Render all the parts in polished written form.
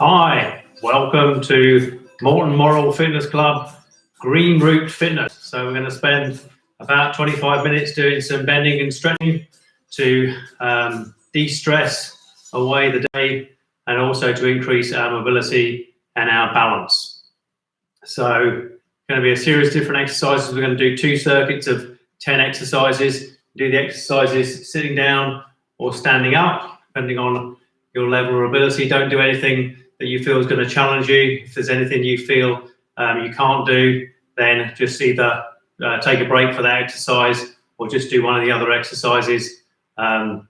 Hi, welcome to Moreton Morrell Fitness Club Green Route Fitness. So we're going to spend about 25 minutes doing some bending and stretching to de-stress away the day and also to increase our mobility and our balance. So going to be a series of different exercises. We're going to do 2 circuits of 10 exercises. Do the exercises sitting down or standing up, depending on your level of ability. Don't do anything that you feel is going to challenge you. If there's anything you feel you can't do, then just either take a break for that exercise or just do one of the other exercises. Like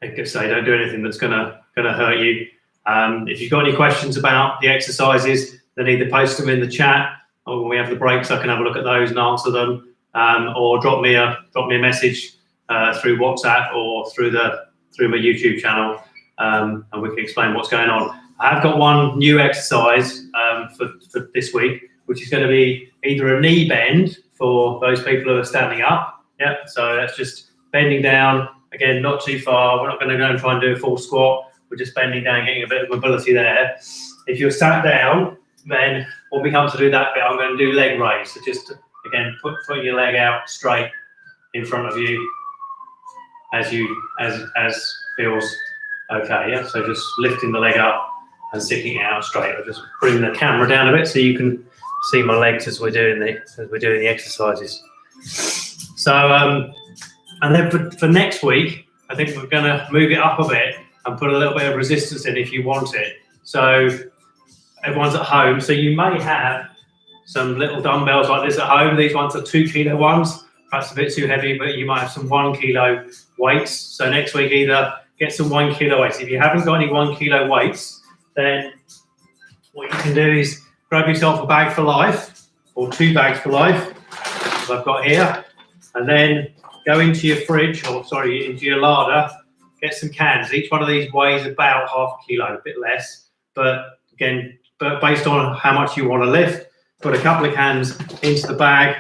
I say, don't do anything that's going to hurt you. If you've got any questions about the exercises, then either post them in the chat, or when we have the breaks, I can have a look at those and answer them, or drop me a message through WhatsApp or through my YouTube channel, and we can explain what's going on. I have got one new exercise for this week, which is going to be either a knee bend for those people who are standing up. Yeah, so that's just bending down. Again, not too far. We're not going to go and try and do a full squat. We're just bending down, getting a bit of mobility there. If you're sat down, then when we come to do that bit, I'm going to do leg raise. So just, again, put your leg out straight in front of you as feels okay. Yeah, so just lifting the leg up and sticking it out straight. I'll just bring the camera down a bit so you can see my legs as we're doing the exercises. So and then for next week, I think we're going to move it up a bit and put a little bit of resistance in if you want it. So everyone's at home, so you may have some little dumbbells like this at home. These ones are 2 kilo ones, perhaps a bit too heavy, but you might have some 1 kilo weights. So next week, either get some 1 kilo weights. If you haven't got any 1 kilo weights, then what you can do is grab yourself a bag for life, or 2 bags for life, as I've got here, and then go into your fridge, into your larder, get some cans. Each one of these weighs about ½ kilo, a bit less, but again, based on how much you want to lift, put a couple of cans into the bag,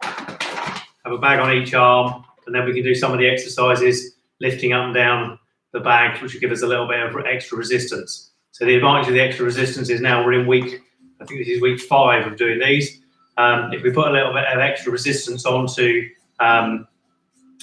have a bag on each arm, and then we can do some of the exercises lifting up and down the bag, which will give us a little bit of extra resistance. So the advantage of the extra resistance is now we're in I think this is week 5 of doing these. If we put a little bit of extra resistance onto our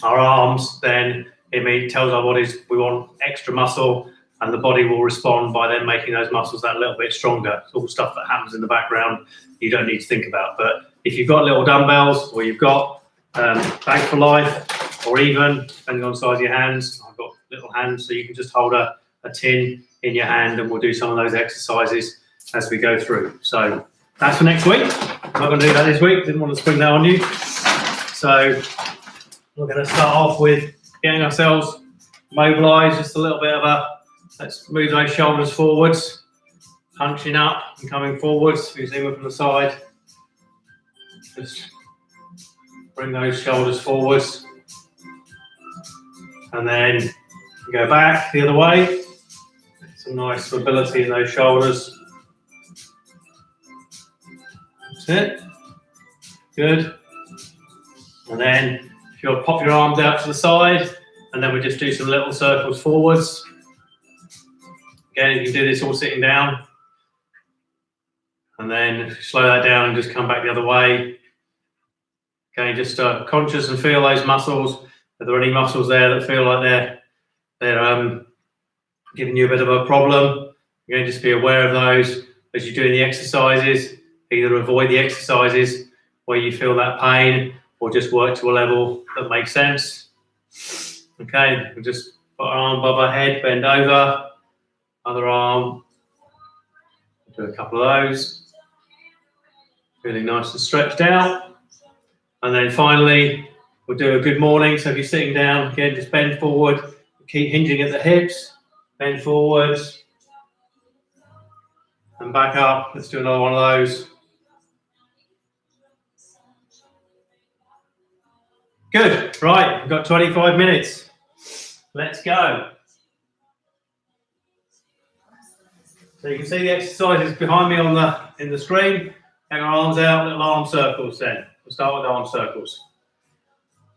arms, then it tells our bodies we want extra muscle, and the body will respond by then making those muscles that little bit stronger. It's all stuff that happens in the background you don't need to think about. But if you've got little dumbbells, or you've got bag for life, or even, depending on the size of your hands, I've got little hands, so you can just hold a tin in your hand, and we'll do some of those exercises as we go through. So that's for next week. I'm not going to do that this week. Didn't want to spring that on you. So we're going to start off with getting ourselves mobilised. Just a little bit of let's move those shoulders forwards, punching up and coming forwards. We zoom from the side. Just bring those shoulders forwards, and then go back the other way. Some nice mobility in those shoulders. That's it. Good. And then if you'll pop your arms out to the side, and then we just do some little circles forwards. Again, you can do this all sitting down. And then slow that down and just come back the other way. Okay, just conscious and feel those muscles. Are there any muscles there that feel like they're giving you a bit of a problem? Again, just be aware of those as you're doing the exercises. Either avoid the exercises where you feel that pain, or just work to a level that makes sense. Okay, we'll just put our arm above our head, bend over, other arm. Do a couple of those. Really nice and stretched out. And then finally, we'll do a good morning. So if you're sitting down, again, just bend forward, keep hinging at the hips, bend forwards, and back up. Let's do another one of those. Good, right, we've got 25 minutes. Let's go. So you can see the exercises behind me in the screen. Hang our arms out, little arm circles then. We'll start with arm circles.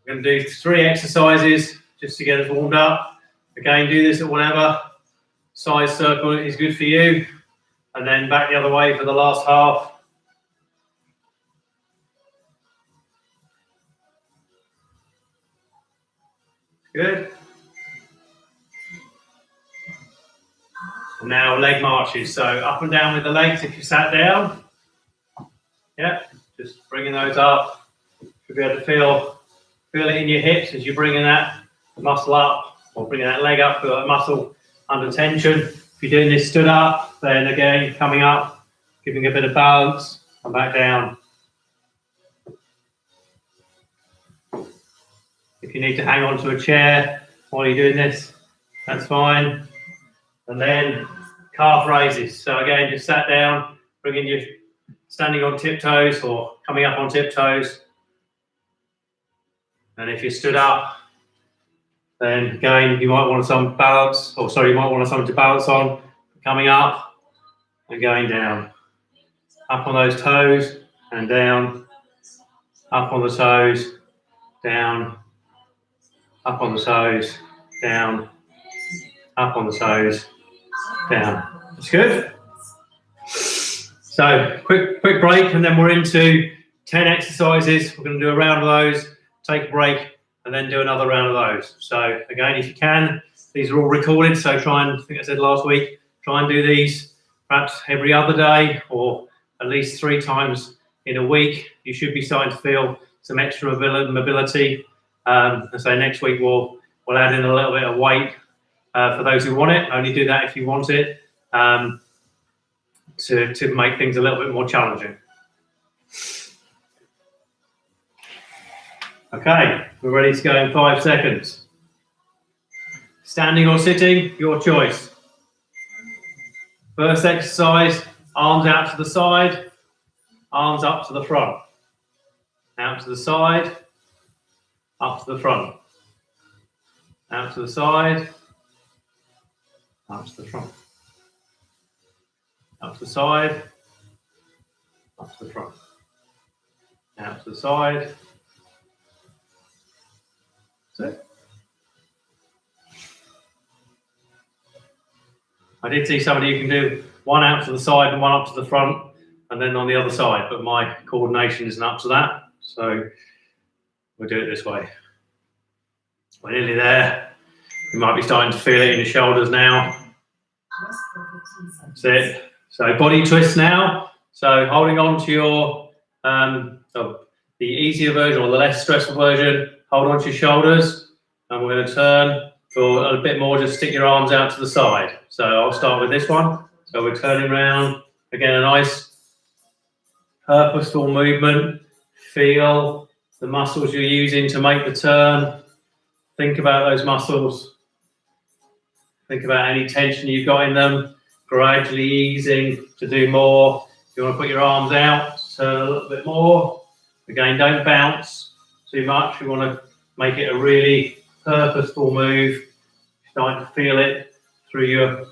We're going to do 3 exercises just to get us warmed up. Again, do this at whatever size circle is good for you. And then back the other way for the last half. Good. And now leg marches. So up and down with the legs if you sat down. Yeah, just bringing those up. You'll be able to feel it in your hips as you're bringing that muscle up or bringing that leg up, feel that muscle under tension. If you're doing this stood up, then again, coming up, giving a bit of balance, and back down. If you need to hang on to a chair while you're doing this, that's fine. And then calf raises. So again, just sat down, bringing your standing on tiptoes or coming up on tiptoes. And if you stood up, then again, you might want some balance, or sorry, you might want something to balance on, coming up and going down. Up on those toes and down, up on the toes, down, up on the toes, down, up on the toes, down. That's good. So quick break, and then we're into 10 exercises. We're going to do a round of those, take a break, and then do another round of those. So again, if you can, these are all recorded, so try and, I think I said last week, try and do these perhaps every other day or at least 3 times in a week. You should be starting to feel some extra mobility. So next week we'll add in a little bit of weight for those who want it. Only do that if you want it, to make things a little bit more challenging. Okay, we're ready to go in 5 seconds. Standing or sitting, your choice. First exercise, arms out to the side, arms up to the front. Out to the side, up to the front. Out to the side, up to the front. Up to the side, up to the front. Out to the side. That's it. I did see somebody who can do one out to the side and one up to the front, and then on the other side, but my coordination isn't up to that, so we'll do it this way. We're nearly there. You might be starting to feel it in your shoulders now. That's it. So body twist now. So holding on to your, the easier version or the less stressful version, hold on to your shoulders, and we're going to turn for a bit more, just stick your arms out to the side. So I'll start with this one. So we're turning around. Again, a nice purposeful movement. Feel the muscles you're using to make the turn. Think about those muscles. Think about any tension you've got in them. Gradually easing to do more. You want to put your arms out, turn a little bit more. Again, don't bounce too much. We want to make it a really purposeful move. Starting to feel it through your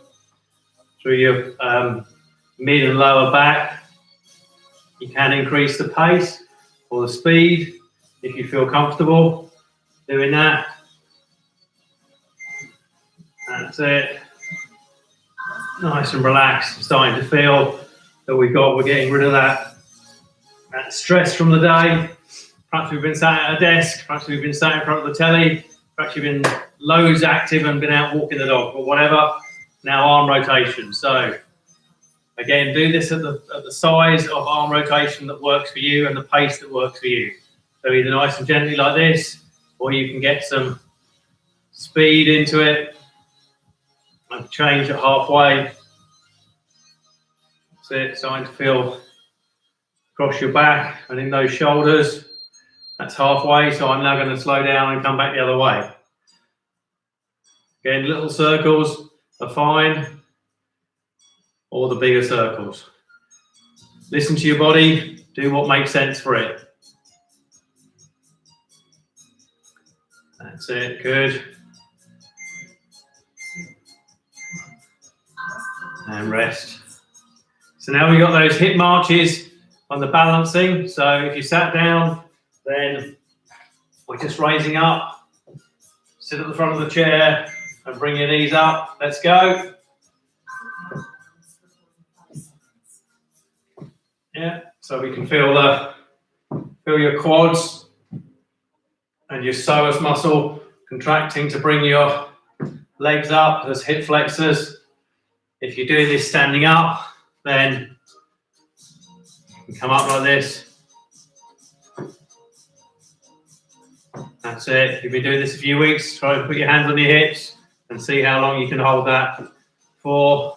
mid and lower back. You can increase the pace or the speed if you feel comfortable doing that. That's it. Nice and relaxed. I'm starting to feel that we're getting rid of that stress from the day. Perhaps we've been sat at a desk, perhaps we've been sat in front of the telly, perhaps you've been loads active and been out walking the dog or whatever. Now arm rotation. So again, do this at the size of arm rotation that works for you and the pace that works for you. So either nice and gently like this, or you can get some speed into it and change it halfway. That's it, starting to feel across your back and in those shoulders. That's halfway, so I'm now going to slow down and come back the other way. Again, little circles are fine, or the bigger circles. Listen to your body, do what makes sense for it. That's it, good. And rest. So now we've got those hip marches on the balancing. So if you sat down, then we're just raising up. Sit at the front of the chair and bring your knees up. Let's go. Yeah, so we can feel your quads and your psoas muscle contracting to bring your legs up as hip flexors. If you're doing this standing up, then you come up like this. That's it. If you've been doing this a few weeks, try and put your hands on your hips and see how long you can hold that for.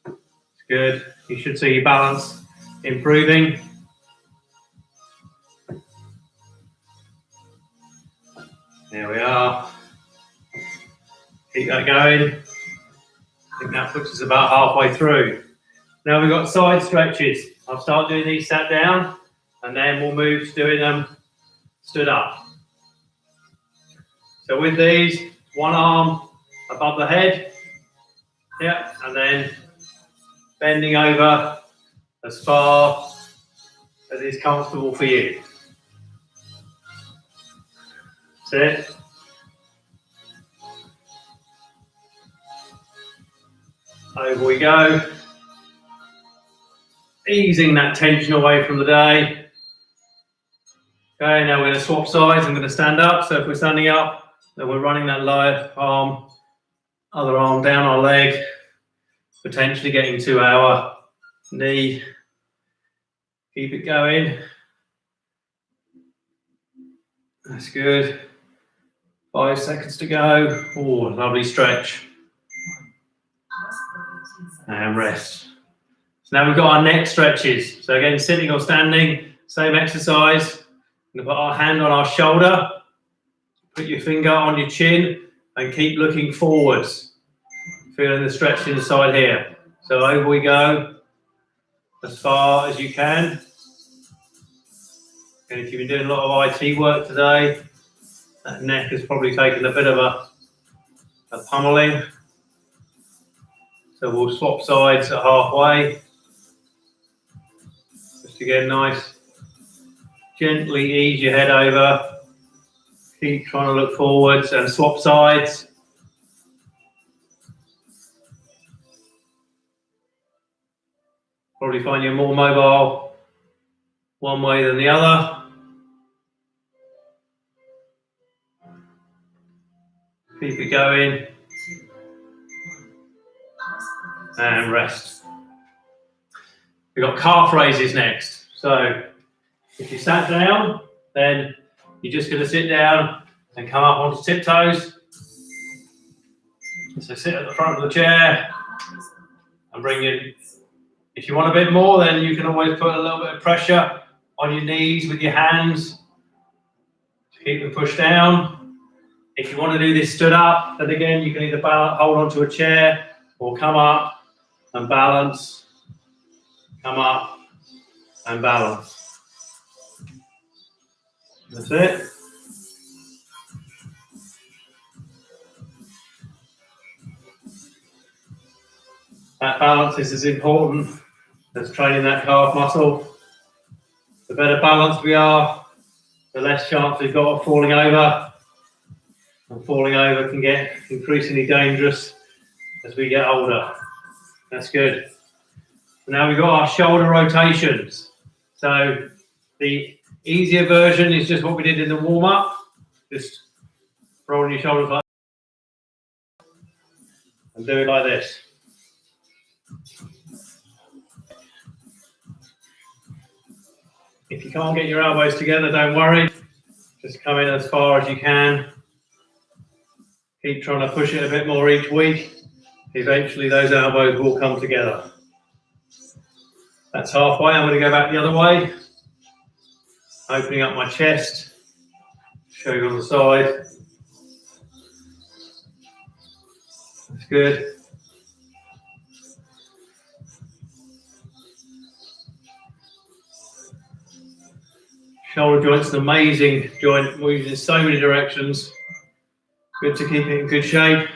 It's good. You should see your balance improving. There we are. Keep that going. I think that puts us about halfway through. Now we've got side stretches. I'll start doing these sat down, and then we'll move to doing them stood up. So with these, one arm above the head, yeah, and then bending over as far as is comfortable for you. That's it. Over we go. Easing that tension away from the day. Okay, now we're going to swap sides. I'm going to stand up. So if we're standing up, then we're running that lower arm, other arm down our leg, potentially getting to our knee. Keep it going. That's good. 5 seconds to go. Oh, lovely stretch. And rest. So now we've got our neck stretches. So again, sitting or standing, same exercise. We're going to put our hand on our shoulder, put your finger on your chin, and keep looking forwards. Feeling the stretch inside here. So over we go, as far as you can. And if you've been doing a lot of IT work today, that neck has probably taken a bit of a pummeling. So we'll swap sides at halfway. Just to get nice. Gently ease your head over. Keep trying to look forwards and swap sides. Probably find you're more mobile one way than the other. Keep it going. And rest. We've got calf raises next. So if you sat down, then you're just going to sit down and come up onto tiptoes. So sit at the front of the chair and bring in. If you want a bit more, then you can always put a little bit of pressure on your knees with your hands to keep them pushed down. If you want to do this stood up, then again, you can either hold onto a chair or come up and balance, come up and balance. That's it. That balance is as important as training that calf muscle. The better balanced we are, the less chance we've got of falling over. And falling over can get increasingly dangerous as we get older. That's good. So now we've got our shoulder rotations. So the easier version is just what we did in the warm-up. Just rolling your shoulders like that. And do it like this. If you can't get your elbows together, don't worry. Just come in as far as you can. Keep trying to push it a bit more each week. Eventually those elbows will come together. That's halfway. I'm going to go back the other way. Opening up my chest. Show you on the side. That's good. Shoulder joint's an amazing joint, moves in so many directions. Good to keep it in good shape.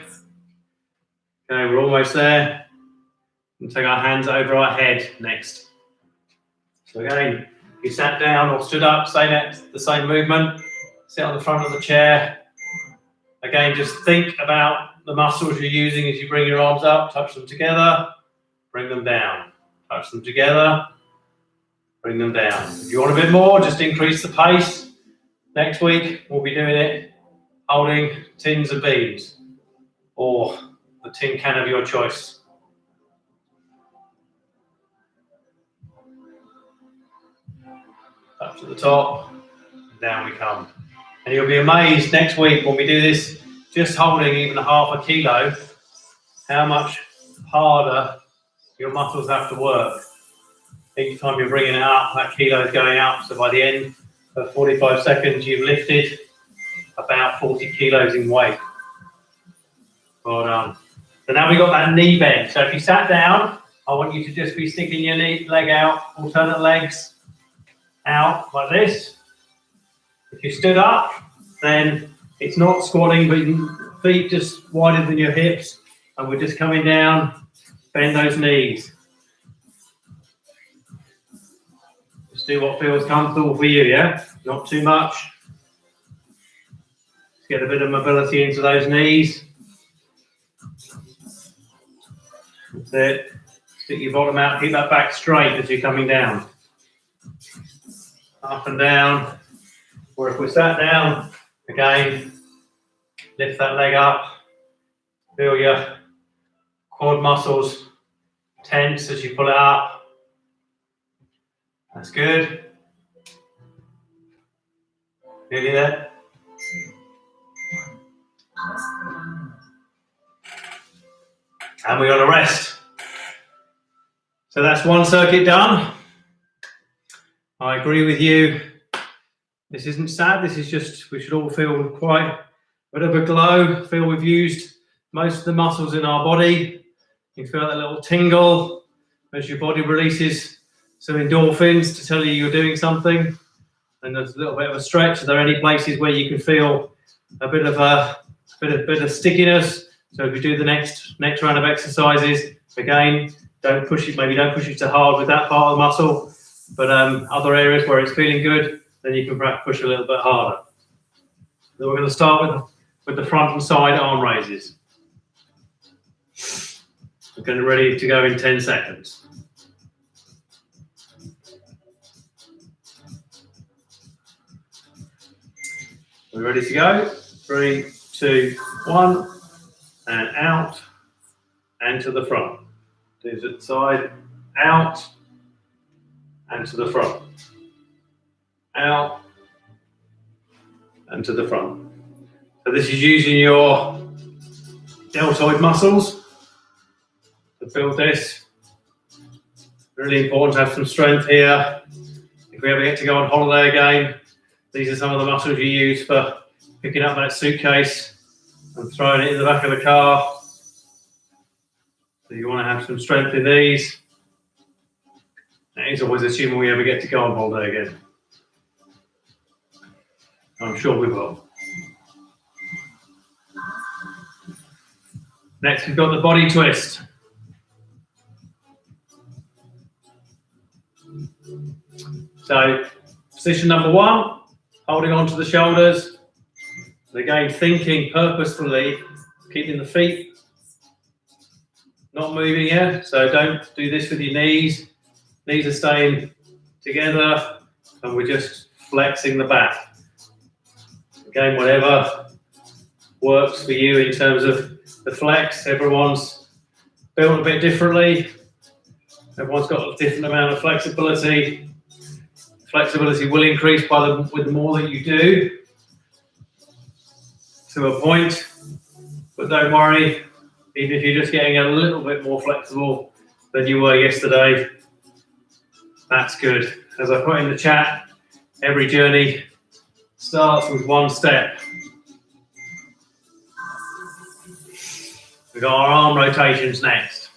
Okay, we're almost there. And take our hands over our head next. So again, you sat down or stood up, the same movement. Sit on the front of the chair. Again, just think about the muscles you're using as you bring your arms up. Touch them together. Bring them down. Touch them together. bring them down. If you want a bit more, just increase the pace. Next week, we'll be doing it holding tins of beans or the tin can of your choice. Up to the top, down we come. And you'll be amazed next week when we do this, just holding even half a kilo, how much harder your muscles have to work. Each time you're bringing it up, that kilo is going up. So by the end of 45 seconds, you've lifted about 40 kilos in weight. Well done. So now we've got that knee bend. So if you sat down, I want you to just be sticking your leg out, alternate legs out like this. If you stood up, then it's not squatting, but your feet just wider than your hips. And we're just coming down, bend those knees. Just do what feels comfortable for you, yeah? Not too much. Just get a bit of mobility into those knees. That's it. Stick your bottom out, keep that back straight as you're coming down. Up and down. Or if we're sat down, again, lift that leg up. Feel your quad muscles tense as you pull it up. That's good. Nearly there. And we're going to rest. So that's one circuit done. I agree with you. This isn't sad. This is just, we should all feel quite a bit of a glow. Feel we've used most of the muscles in our body. You feel that little tingle as your body releases some endorphins to tell you you're doing something. And there's a little bit of a stretch. Are there any places where you can feel a bit of stickiness? So if you do the next round of exercises, again, don't push it. Maybe don't push it too hard with that part of the muscle. But other areas where it's feeling good, then you can perhaps push a little bit harder. Then we're going to start with the front and side arm raises. We're going to be ready to go in 10 seconds. We're ready to go. 3, 2, 1, and out and to the front. Do the side, out and to the front. Out and to the front. So this is using your deltoid muscles to build this. Really important to have some strength here. If we ever get to go on holiday again, these are some of the muscles you use for picking up that suitcase and throwing it in the back of the car. So you want to have some strength in these. That is always assuming we ever get to go on holiday again. I'm sure we will. Next, we've got the body twist. So, position number 1, holding onto the shoulders. And again, thinking purposefully, keeping the feet not moving here. So don't do this with your knees. Knees are staying together, and we're just flexing the back. Again, whatever works for you in terms of the flex. Everyone's built a bit differently. Everyone's got a different amount of flexibility. Flexibility will increase with the more that you do, to a point. But don't worry, even if you're just getting a little bit more flexible than you were yesterday, that's good. As I put in the chat, every journey starts with one step. We've got our arm rotations next.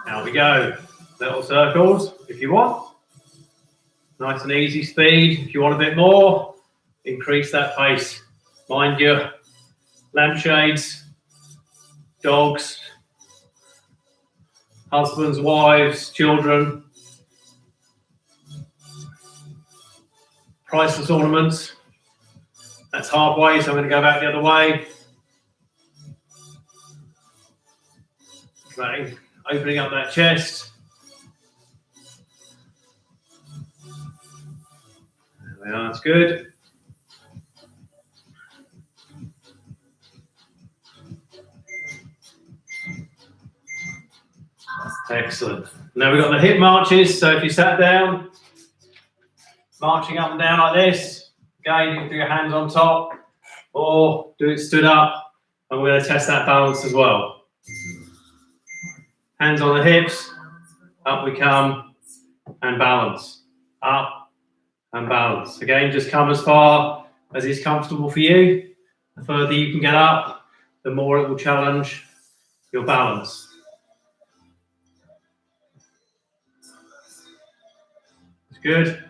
Now we go. Little circles if you want. Nice and easy speed. If you want a bit more, increase that pace. Mind your lampshades, dogs, husbands, wives, children, priceless ornaments. That's halfway, so I'm going to go back the other way. Right, opening up that chest. There we are, that's good. Excellent. Now we've got the hip marches, so if you sat down, marching up and down like this, again, you can do your hands on top, or do it stood up, and we're going to test that balance as well. Hands on the hips, up we come, and balance. Up, and balance. Again, just come as far as is comfortable for you. The further you can get up, the more it will challenge your balance. It's good.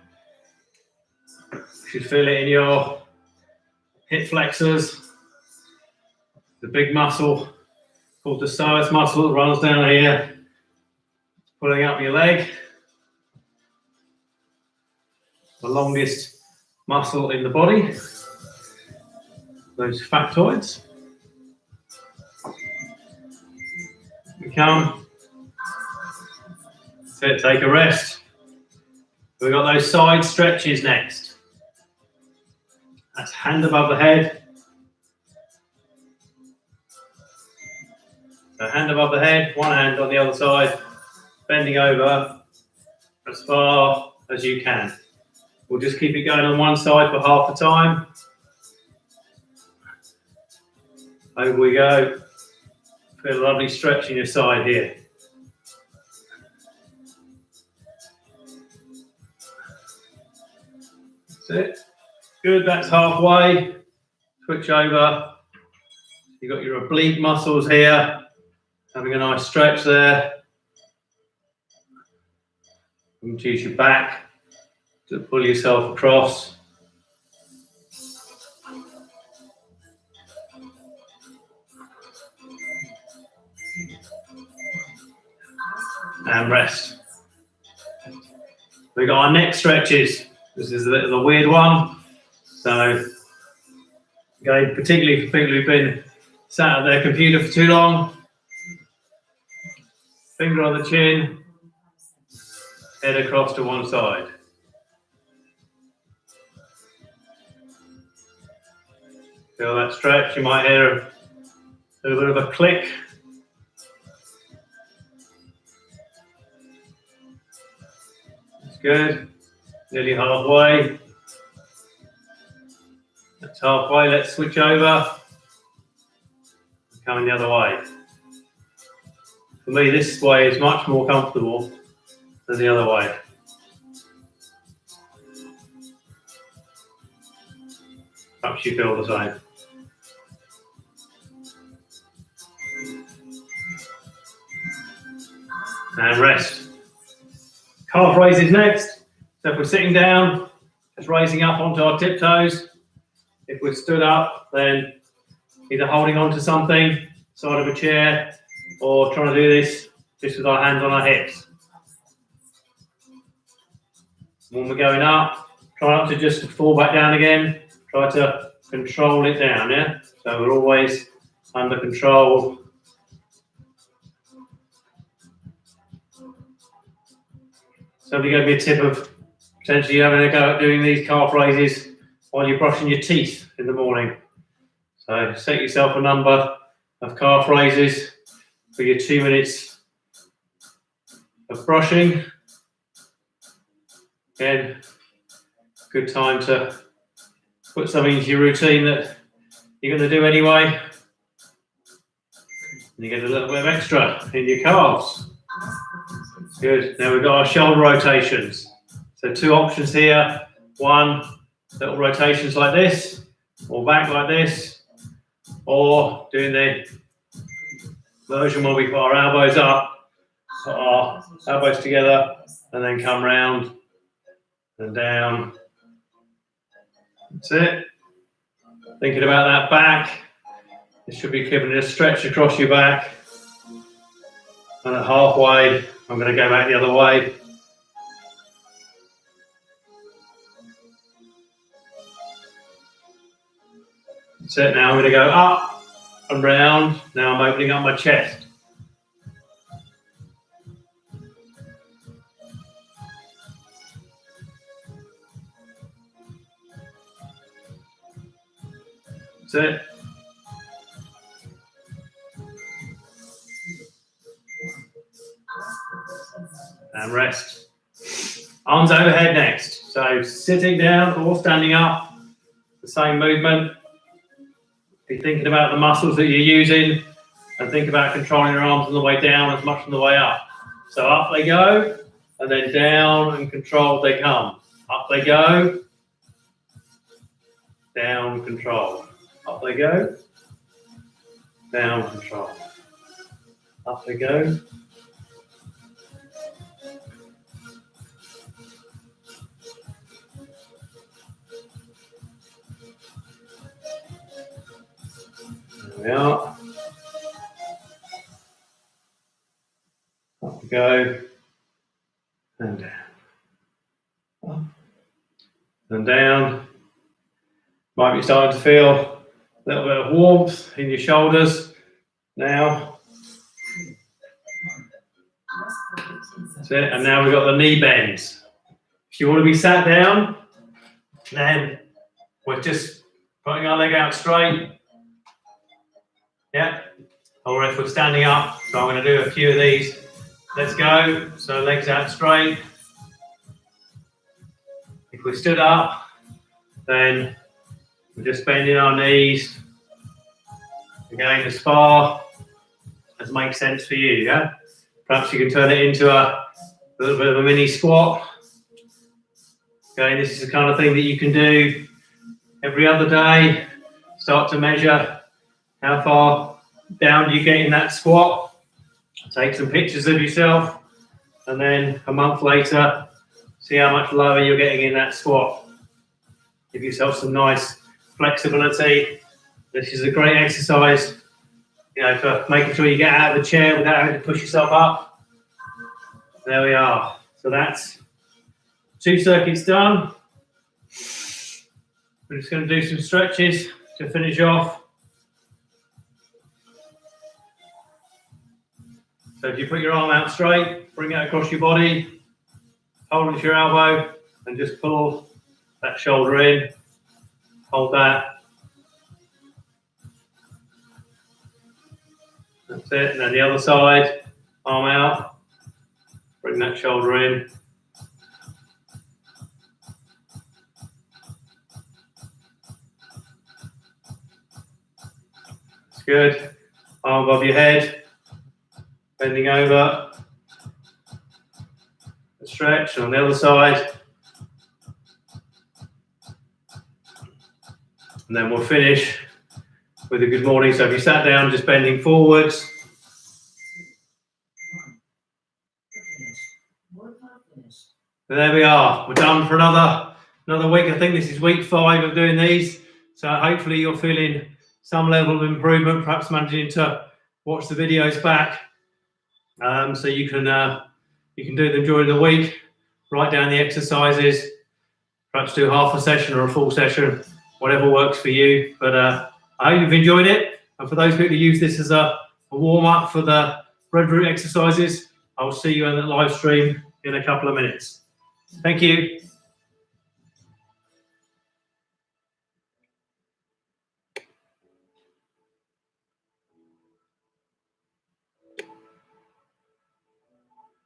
You should feel it in your hip flexors. The big muscle called the psoas muscle that runs down here, pulling up your leg. The longest muscle in the body, those factoids. You come, that's it, take a rest. We've got those side stretches next. That's hand above the head. So hand above the head, one hand on the other side, bending over as far as you can. We'll just keep it going on one side for half the time. Over we go. Feel a lovely stretch in your side here. That's it. Good, that's halfway. Switch over. You've got your oblique muscles here. Having a nice stretch there. You can use your back to pull yourself across. And rest. We've got our neck stretches. This is a bit of a weird one. So, again, particularly for people who've been sat at their computer for too long. Finger on the chin, head across to one side. Feel that stretch, you might hear a little bit of a click. That's good, nearly halfway. That's halfway, let's switch over. Coming the other way. For me, this way is much more comfortable than the other way. Perhaps you feel the same. And rest. Calf raises next. So if we're sitting down, just raising up onto our tiptoes. If we're stood up, then either holding onto something, side of a chair, or trying to do this just with our hands on our hips. When we're going up, try not to just fall back down again. Try to control it down, yeah? So we're always under control. Somebody gave me a tip of potentially having a go at doing these calf raises while you're brushing your teeth in the morning. So set yourself a number of calf raises for your 2 minutes of brushing. Again, good time to put something into your routine that you're going to do anyway. And you get a little bit of extra in your calves. Good. Now we've got our shoulder rotations. So 2 options here. 1, little rotations like this, or back like this, or doing the version where we put our elbows up, put our elbows together, and then come round and down. That's it. Thinking about that back, it should be giving it a stretch across your back. And at halfway, I'm going to go back the other way. So now I'm going to go up and round. Now I'm opening up my chest. That's it. And rest. Arms overhead next. So sitting down or standing up, the same movement. Be thinking about the muscles that you're using and think about controlling your arms on the way down as much on the way up. So up they go, and then down and controlled they come. Up they go, down, control. Up they go, down, control. Up they go. There we are. Up we go. And down. Up and down. Might be starting to feel a little bit of warmth in your shoulders now. That's it. And now we've got the knee bends. If you want to be sat down, then we're just putting our leg out straight. Yeah. Or if we're standing up, so I'm going to do a few of these. Let's go. So legs out straight. If we stood up, then we're just bending our knees. Again, as far as makes sense for you. Yeah. Perhaps you can turn it into a little bit of a mini squat. Okay, this is the kind of thing that you can do every other day. Start to measure how far down you get in that squat. Take some pictures of yourself, and then a month later, see how much lower you're getting in that squat. Give yourself some nice flexibility. This is a great exercise, you know, for making sure you get out of the chair without having to push yourself up. There we are. So that's 2 circuits done. We're just going to do some stretches to finish off. So if you put your arm out straight, bring it across your body, hold it to your elbow, and just pull that shoulder in. Hold that. That's it. And then the other side, arm out, bring that shoulder in. That's good. Arm above your head. Bending over, a stretch, and on the other side. And then we'll finish with a good morning. So if you sat down, just bending forwards. And there we are. We're done for another week. I think this is week 5 of doing these. So hopefully you're feeling some level of improvement, perhaps managing to watch the videos back. So you can do them during the week, write down the exercises, perhaps do half a session or a full session, whatever works for you. But I hope you've enjoyed it. And for those people who use this as a warm-up for the breadroot exercises, I'll see you in the live stream in a couple of minutes. Thank you.